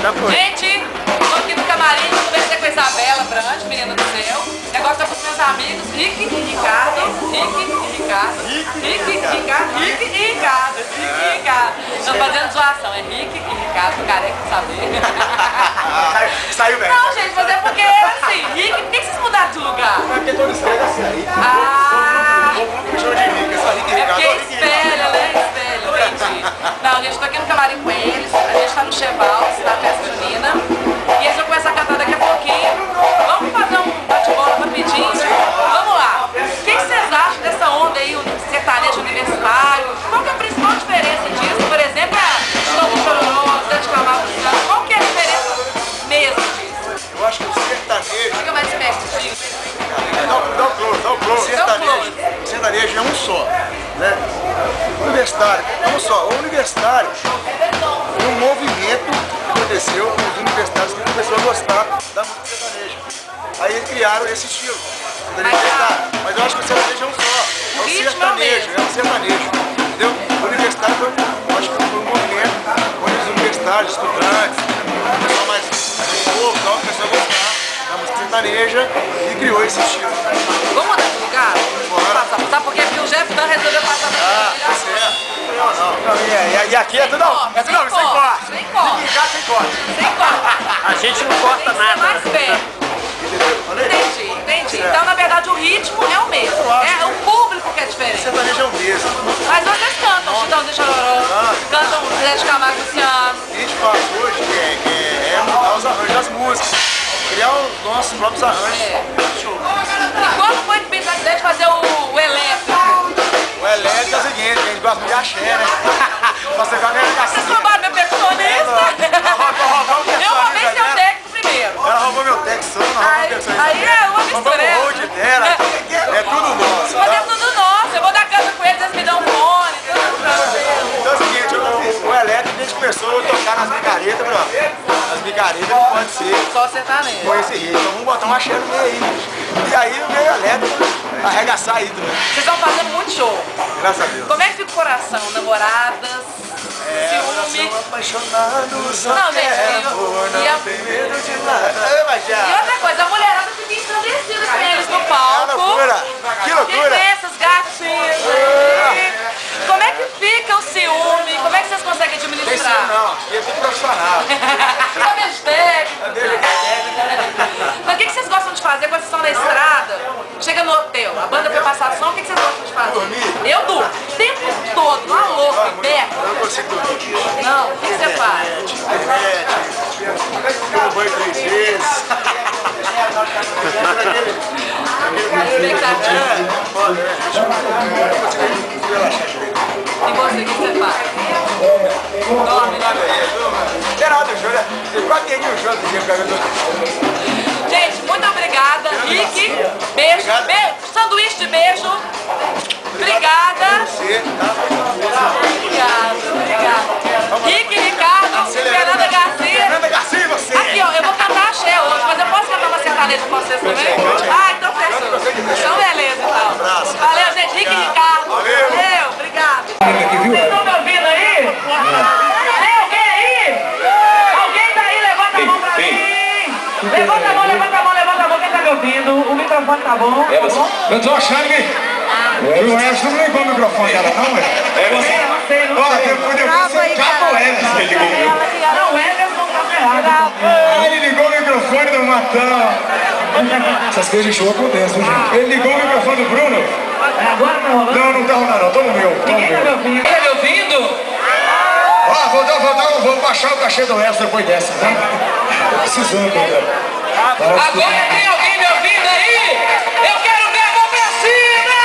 Já foi. Gente, tô aqui no camarim, conversei com a Isabela Brandt, menina do céu. O negócio tá com os meus amigos, Rick e Ricardo. Estão fazendo zoação, é Rick e Ricardo, careca de saber. Saiu bem. Não, gente, mas é porque assim, Rick, por que vocês mudaram de lugar? É porque todo estranho assim aí. Ah! Show de Rick, só Rick e É Ricardo. porque espelha, né? Espelha, entendi. Não, gente, tô aqui no camarim com eles, a gente tá no Chevals, da festa junina. E eles vão começar a cantar daqui a pouquinho. Vamos fazer um bate-bola rapidinho? Vamos lá. O que vocês acham dessa onda aí, o sertanejo universitário? Qual que é a principal diferença disso? Por exemplo, a Show do Chororó, Zé de Camargo, qual que é a diferença mesmo disso? Eu acho que o sertanejo... Fica mais perto, disso. Dá o close. O sertanejo é um só, né? O universitário é um só. O universitário é um movimento que aconteceu com os universitários que começou a gostar da música sertaneja. Aí eles criaram esse estilo, universitário. Mas eu acho que o sertanejo é um só. É o sertanejo, é um sertanejo. Entendeu? O universitário foi, eu acho que foi um movimento onde os universitários, estudantes, o pessoal mais novo, começou a gostar da música sertaneja e criou esse estilo. Vamos mudar de lugar? Bora. Sabe por quê? Porque o Jeff Dan resolveu passar na Tá certo. Não, e aqui é tudo sem corte. Sem corte. Sem corte. Sem corte. A gente não corta Tem que ser nada. mais perto. Entendi. Então, na verdade, o ritmo é o mesmo. É o público que é O diferente. sertanejo é o mesmo. Mas vocês cantam Chitãozinho Chororó, cantam Zé de Camargo e Luciano. O que a gente faz hoje é mudar os arranjos das músicas. Criar os nossos próprios arranjos. Show. E quando foi que pensa a ideia de fazer o elétrico? O elétrico é o seguinte, a gente gosta de axé, né? Você vai ganhar Vocês cassinha. roubaram meu percussionista? Eu roubei seu técnico primeiro. Ela roubou meu texto, não roubou meu texto. Aí é uma Roubamos mistura. o hold dela. É tudo nosso. Mas é tudo nosso. Eu vou dar casa com eles, eles me dão um fone. Então é o seguinte, o elétrico a gente começou a tocar nas micaretas, bro. As micaretas não pode ser Só sertanejo. com esse ritmo. Então vamos botar um axé no meio aí. E aí o meio elétrico arregaçar aí também. Vocês estão fazendo muito show. Graças a Deus. Como é que fica o coração? Namoradas? Ciúme? Apaixonados, Não, gente, não tem medo de nada. E outra coisa, a mulherada fica ensandecida com eles no palco. Que loucura! Essas gatinhas. Como é que fica o ciúme? Como é que vocês conseguem Tem ciúme administrar? não, aqui é tudo profissional. Só mesmo técnico. Mas o que vocês gostam de fazer quando vocês estão na estrada? Chega no hotel, a banda foi passar som, o que vocês gostam de fazer? Dormir? Eu durmo. O tempo todo, uma louca, perto. Eu não consigo dormir. Não, o que você faz? Eu vou 3 vezes. E você, o que você faz? Dorme. Geral do show, né? Eu quase perdi o show do dia pra eu. Gente, muito obrigada. Rick, beijo. Beijo. Sanduíche de beijo. Obrigada. Você, tá? Obrigada. Rick, Ricardo, Fernanda Garcia. Fernanda Garcia, você! Aqui, ó, eu vou cantar axé hoje, mas eu posso cantar uma sertaneja com vocês também? Ah, então fechou. Então beleza, então. Valeu, gente. Rick e Ricardo. Valeu, obrigado. Vocês estão me ouvindo aí? Tem alguém aí? Alguém tá aí? Levanta a mão pra mim. Levanta a mão, levanta a mão, levanta a mão. Quem tá me ouvindo? O microfone tá bom? Tá bom? Eu tô achando que o Edson não ligou o microfone dela, não, ué? Não sei. Ó, depois você capou ela, você ligou. Não, o Everson tá ferrado. Ah, ele ligou o microfone do Matão. Essas coisas de show acontecem, gente. Ele ligou o microfone do Bruno. Agora tá rolando? Não, não tá rolando, não. Toma o meu. Ninguém tá me ouvindo. Tá me ouvindo? Ó, vou baixar o cachê do Edson depois dessa, tá? Tô precisando, cara. Agora tem alguém me ouvindo aí? Eu quero ver a mão pra cima!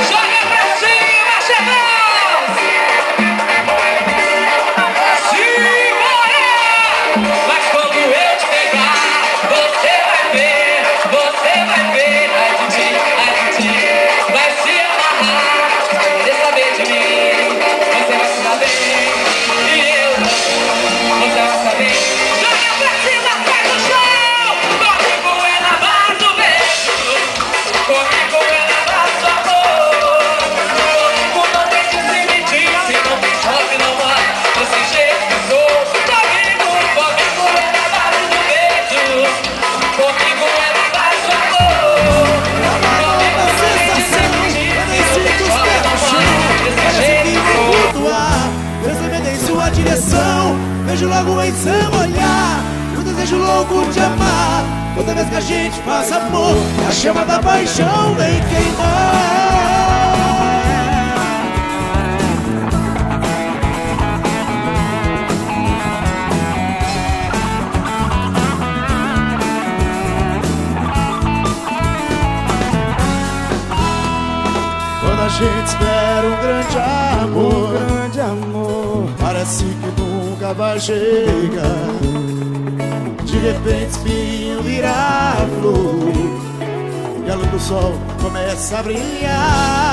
Joga pra cima, Chevals! Simbora! Mas quando eu te pegar, você vai ver, a gente vai se amarrar. Você saber de mim, você vai se dar bem, e eu, você vai saber. Joga pra cima, faz o show! Corre, em seu olhar, o desejo louco de amar. Toda vez que a gente faz amor, a chama da paixão vem queimar. Quando a gente espera um grande amor, parece que nunca vai chegar. De repente espinho vira flor e a luz do sol começa a brilhar.